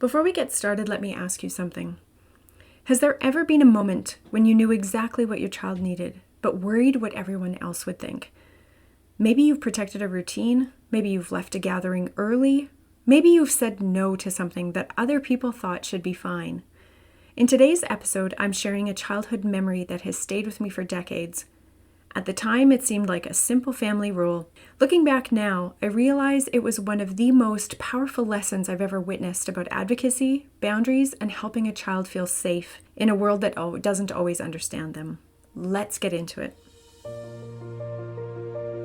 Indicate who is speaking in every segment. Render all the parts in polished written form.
Speaker 1: Before we get started, let me ask you something. Has there ever been a moment when you knew exactly what your child needed, but worried what everyone else would think? Maybe you've protected a routine, maybe you've left a gathering early, maybe you've said no to something that other people thought should be fine. In today's episode, I'm sharing a childhood memory that has stayed with me for decades. At the time, it seemed like a simple family rule. Looking back now, I realize it was one of the most powerful lessons I've ever witnessed about advocacy, boundaries, and helping a child feel safe in a world that doesn't always understand them. Let's get into it.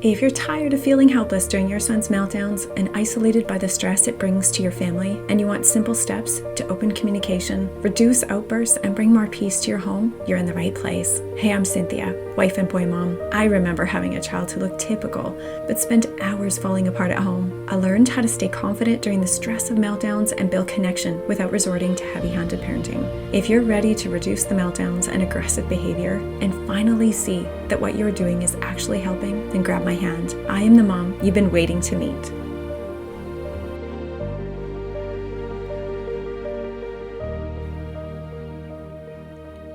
Speaker 1: If you're tired of feeling helpless during your son's meltdowns and isolated by the stress it brings to your family, and you want simple steps to open communication, reduce outbursts, and bring more peace to your home, you're in the right place. Hey, I'm Cynthia, wife and boy mom. I remember having a child who looked typical, but spent hours falling apart at home. I learned how to stay confident during the stress of meltdowns and build connection without resorting to heavy-handed parenting. If you're ready to reduce the meltdowns and aggressive behavior and finally see that what you're doing is actually helping, then grab my hand. I am the mom you've been waiting to meet.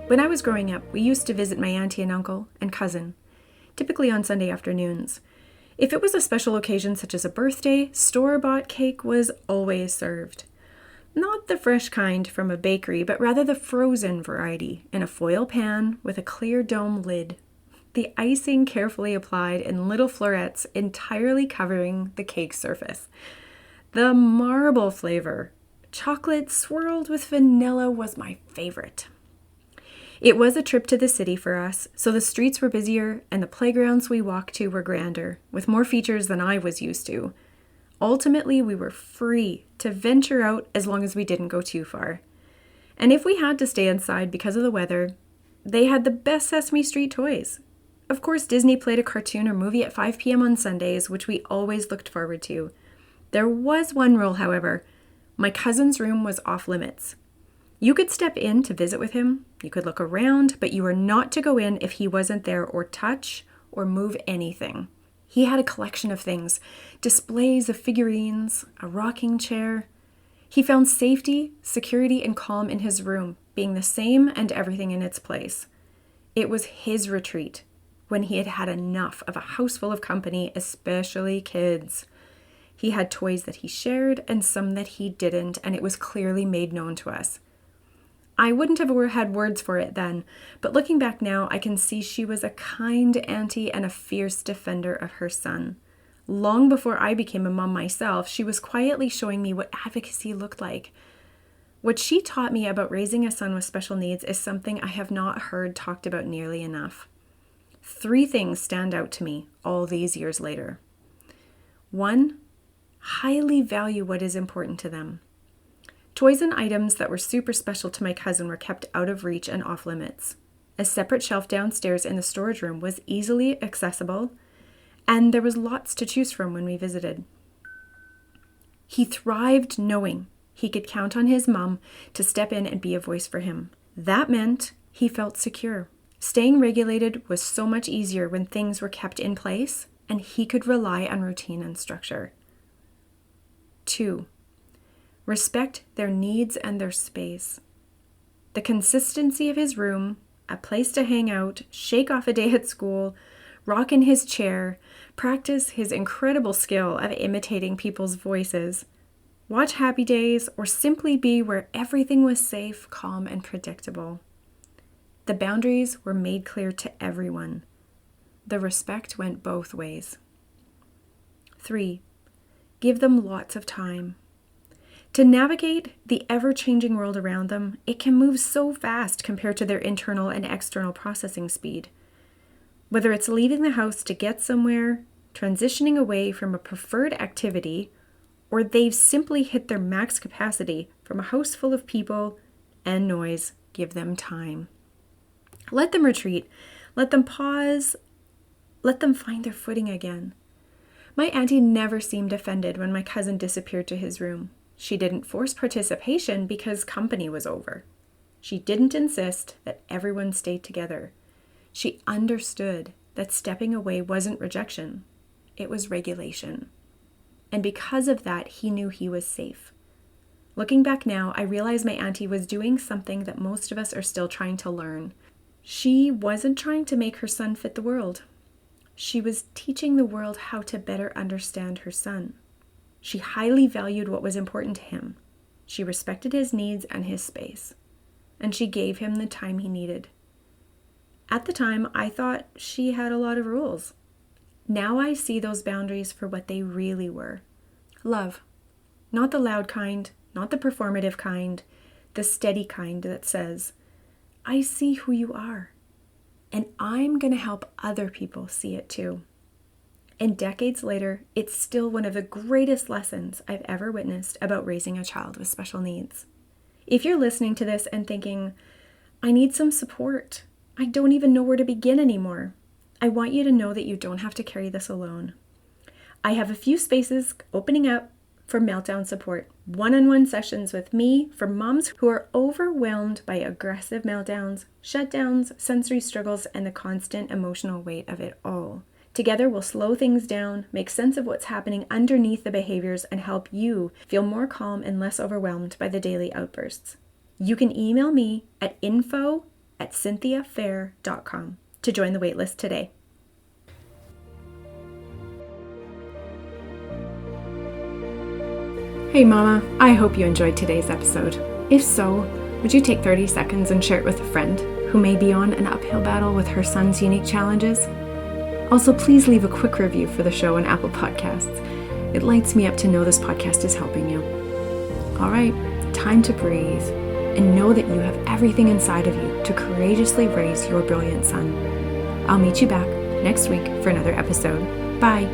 Speaker 1: When I was growing up, we used to visit my auntie and uncle and cousin, typically on Sunday afternoons. If it was a special occasion such as a birthday, store-bought cake was always served. Not the fresh kind from a bakery, but rather the frozen variety in a foil pan with a clear dome lid. The icing carefully applied in little florets entirely covering the cake surface. The marble flavor, chocolate swirled with vanilla, was my favorite. It was a trip to the city for us, so the streets were busier and the playgrounds we walked to were grander, with more features than I was used to. Ultimately, we were free to venture out as long as we didn't go too far. And if we had to stay inside because of the weather, they had the best Sesame Street toys. Of course, Disney played a cartoon or movie at 5 p.m. on Sundays, which we always looked forward to. There was one rule, however. My cousin's room was off limits. You could step in to visit with him, you could look around, but you were not to go in if he wasn't there or touch or move anything. He had a collection of things, displays of figurines, a rocking chair. He found safety, security, and calm in his room, being the same and everything in its place. It was his retreat, when he had had enough of a house full of company, especially kids. He had toys that he shared and some that he didn't, and it was clearly made known to us. I wouldn't have had words for it then, but looking back now, I can see she was a kind auntie and a fierce defender of her son. Long before I became a mom myself, she was quietly showing me what advocacy looked like. What she taught me about raising a son with special needs is something I have not heard talked about nearly enough. 3 things stand out to me all these years later. 1, highly value what is important to them. Toys and items that were super special to my cousin were kept out of reach and off limits. A separate shelf downstairs in the storage room was easily accessible, and there was lots to choose from when we visited. He thrived knowing he could count on his mom to step in and be a voice for him. That meant he felt secure. Staying regulated was so much easier when things were kept in place and he could rely on routine and structure. 2, respect their needs and their space. The consistency of his room, a place to hang out, shake off a day at school, rock in his chair, practice his incredible skill of imitating people's voices, watch Happy Days, or simply be where everything was safe, calm, and predictable. The boundaries were made clear to everyone. The respect went both ways. 3, give them lots of time. To navigate the ever-changing world around them, it can move so fast compared to their internal and external processing speed. Whether it's leaving the house to get somewhere, transitioning away from a preferred activity, or they've simply hit their max capacity from a house full of people and noise, give them time. Let them retreat. Let them pause. Let them find their footing again. My auntie never seemed offended when my cousin disappeared to his room. She didn't force participation because company was over. She didn't insist that everyone stay together. She understood that stepping away wasn't rejection. It was regulation. And because of that, he knew he was safe. Looking back now, I realize my auntie was doing something that most of us are still trying to learn. She wasn't trying to make her son fit the world. She was teaching the world how to better understand her son. She highly valued what was important to him. She respected his needs and his space. And she gave him the time he needed. At the time, I thought she had a lot of rules. Now I see those boundaries for what they really were. Love. Not the loud kind, not the performative kind, the steady kind that says, I see who you are, and I'm going to help other people see it too. And decades later, it's still one of the greatest lessons I've ever witnessed about raising a child with special needs. If you're listening to this and thinking, I need some support, I don't even know where to begin anymore, I want you to know that you don't have to carry this alone. I have a few spaces opening up for meltdown support, one-on-one sessions with me for moms who are overwhelmed by aggressive meltdowns, shutdowns, sensory struggles, and the constant emotional weight of it all. Together, we'll slow things down, make sense of what's happening underneath the behaviors, and help you feel more calm and less overwhelmed by the daily outbursts. You can email me at info@cynthiafair.com to join the waitlist today. Hey Mama, I hope you enjoyed today's episode. If so, would you take 30 seconds and share it with a friend who may be on an uphill battle with her son's unique challenges? Also, please leave a quick review for the show on Apple Podcasts. It lights me up to know this podcast is helping you. All right, time to breathe and know that you have everything inside of you to courageously raise your brilliant son. I'll meet you back next week for another episode. Bye.